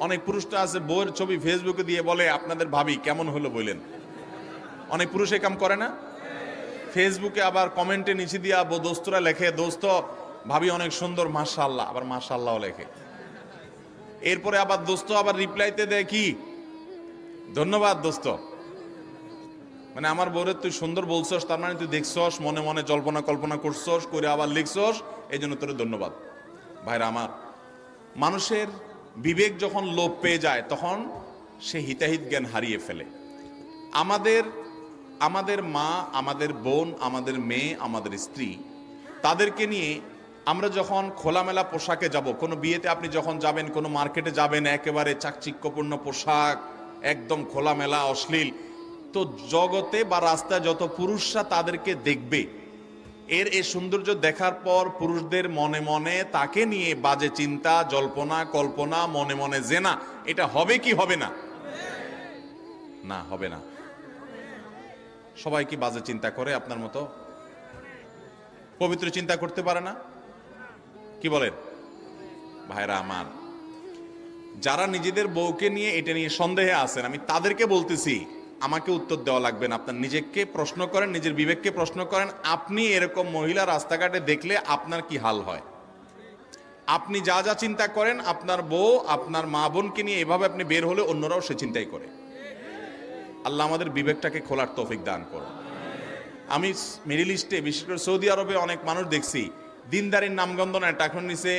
অনেক পুরুষটা আছে বউয়ের ছবি ফেসবুকে দিয়ে বলে আপনাদের ভাবি কেমন হলো বললেন। অনেক পুরুষ এই কাম করে না? ফেসবুকে আবার কমেন্টে নিচে দিয়া দোস্তরা লেখে, দোস্ত ভাবি অনেক সুন্দর মাশাআল্লাহ, আবার মাশাআল্লাহ লেখে। এরপরে আবার দোস্ত আবার রিপ্লাইতে দেয় কি, ধন্যবাদ দোস্ত। মানে আমার বউরে তুই সুন্দর বলছস, তার মানে তুই দেখছস, মনে মনে জল্পনা কল্পনা করছস, করে আবার লিখছস, এই জন্য তোর ধন্যবাদ। ভাইরা আমার, মানুষের বিবেক যখন লোপ পেয়ে যায় তখন সে হিতাহিত জ্ঞান হারিয়ে ফেলে। আমাদের মা, আমাদের বোন, আমাদের মেয়ে, আমাদের স্ত্রী, তাদেরকে নিয়ে আমরা যখন খোলামেলা পোশাকে যাব, কোনো বিয়েতে আপনি যখন যাবেন, কোনো মার্কেটে যাবেন, একেবারে চাকচিক্যপূর্ণ পোশাক, একদম খোলামেলা অশ্লীল, তো জগতে বা রাস্তায় যত পুরুষরা তাদেরকে দেখবে, এই সৌন্দর্য দেখার পর পুরুষদের মনে মনে তাকে নিয়ে বাজে চিন্তা, জল্পনা কল্পনা, মনে মনে জেনা, এটা হবে কি হবে না? না, হবে না। সবাই কি বাজে চিন্তা করে আপনার মতো? পবিত্র চিন্তা করতে পারে না? কি বলেন ভাইরা আমার? যারা নিজেদের বউকে নিয়ে এটা নিয়ে সন্দেহে আছেন, আমি তাদেরকে বলতেছি, আমাকে উত্তর দেওয়া লাগবে না। আপনার নিজেকে প্রশ্ন করেন, নিজের বিবেককে প্রশ্ন করেন, আপনি এরকম মহিলা রাস্তাঘাটে দেখলে আপনার কি হাল হয়? আপনি যা যা চিন্তা করেন, আপনার বউ, আপনার মা বোনকে নিয়ে এভাবে আপনি বের হলে অন্যরাও সে চিন্তাই করে। আল্লাহ আমাদের বিবেকটাকে খোলার তৌফিক দান করুন। আমি মিডল ইস্টে, বিশেষ করে সৌদি আরবে অনেক মানুষ দেখছি, দিনদারির নামগন্ধ না, টাকা নিচে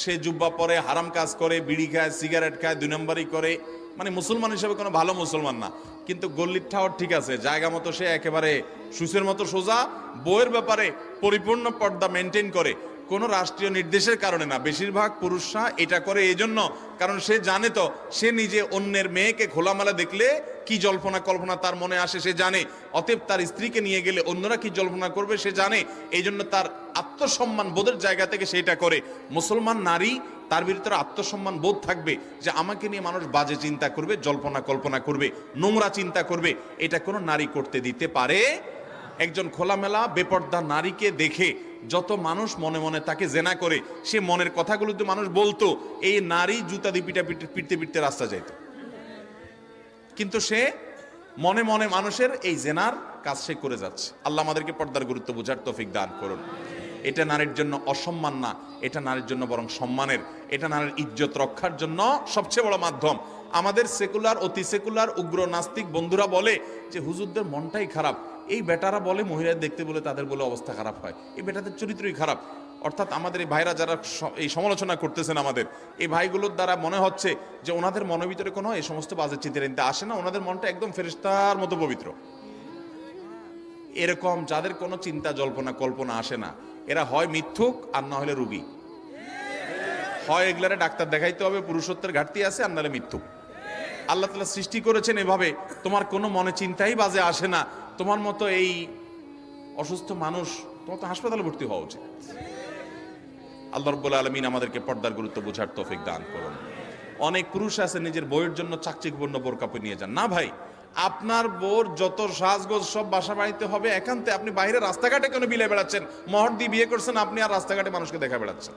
সে জুব্বা পরে, হারাম কাজ করে, বিড়ি খায়, সিগারেট খায়, 2 নম্বরই করে, মানে মুসলমান হিসেবে কোনো ভালো মুসলমান না। কিন্তু গল্লির ঠাওয়ার ঠিক আছে, জায়গা মতো সে একেবারে সুসের মতো সোজা, বইয়ের ব্যাপারে পরিপূর্ণ পর্দা মেনটেন করে। কোনো রাষ্ট্রীয় নির্দেশের কারণে না, বেশিরভাগ পুরুষরা এটা করে এই জন্য, কারণ সে জানে তো সে নিজে অন্যের মেয়েকে খোলামেলা দেখলে কি জল্পনা কল্পনা তার মনে আসে সে জানে, অতএব তার স্ত্রীকে নিয়ে গেলে অন্যরা কি জল্পনা করবে সে জানে, এই জন্য তার আত্মসম্মান বোধের জায়গা থেকে সেটা করে। মুসলমান নারী, তার ভিতরে আত্মসম্মান বোধ থাকবে যে আমাকে নিয়ে মানুষ বাজে চিন্তা করবে, জল্পনা কল্পনা করবে, নোংরা চিন্তা করবে, এটা কোনো নারী করতে দিতে পারে। একজন খোলামেলা বেপর্দা নারীকে দেখে যত মানুষ মনে মনে তাকে জেনা করে, সে মনের কথাগুলো তো মানুষ বলতো, এই নারী জুতা দিয়ে পিটতে পিটতে রাস্তা যাইত, কিন্তু সে মনে মনে মানুষের এই জেনার কাজ সে করে যাচ্ছে। আল্লাহ আমাদেরকে পর্দার গুরুত্ব বোঝার তৌফিক দান করুন। এটা নারীর জন্য অসম্মান না, এটা নারীর জন্য বরং সম্মানের, এটা নারীর ইজ্জত রক্ষার জন্য সবচেয়ে বড় মাধ্যম। আমাদের সেকুলার, অতি সেকুলার, উগ্র নাস্তিক বন্ধুরা বলে যে হুজুরদের মনটাই খারাপ, এই বেটারা বলে মহিলা দেখতে বলে তাদের বলে অবস্থা খারাপ হয়, এই বেটাদের চরিত্রই খারাপ। অর্থাৎ আমাদের এই ভাইরা যারা এই সমালোচনা করতেছেন, আমাদের এই ভাইগুলোর দ্বারা মনে হচ্ছে যে ওনাদের মনের ভিতরে কোনো এই সমস্ত বাজে চিন্তা আসে না, ওনাদের মনটা একদম ফেরেশতার মতো পবিত্র। এরকম যাদের কোনো চিন্তা জল্পনা কল্পনা আসে না, এরা হয় মিথ্যুক আর না হলে রুগী। হয় এগুলারে ডাক্তার দেখাইতে হবে, পুরুষত্বের ঘাটতি আছে, আর নাহলে মিথ্যুক। আল্লাহ তাআলা সৃষ্টি করেছেন এভাবে, তোমার কোনো মনে চিন্তাই বাজে আসে না, তোমার মতো এই অসুস্থ মানুষ, তোমার তো হাসপাতালে ভর্তি হওয়া উচিত। আল্লাহ রাব্বুল আলামিন আমাদেরকে পর্দার গুরুত্ব বোঝার তৌফিক দান করুন। অনেক পুরুষ আছে নিজের বউয়ের জন্য চাকচিক্যপূর্ণ বোরকা পরে নিয়ে যান। না ভাই, আপনার বউর যত সাজগোজ সব বাসা বাড়িতে হবে, একান্তে। আপনি বাইরে রাস্তাঘাটে কেন বিলে বেড়াচ্ছেন? মহর দিয়ে বিয়ে করছেন আপনি, আর রাস্তাঘাটে মানুষকে দেখা বেড়াচ্ছেন।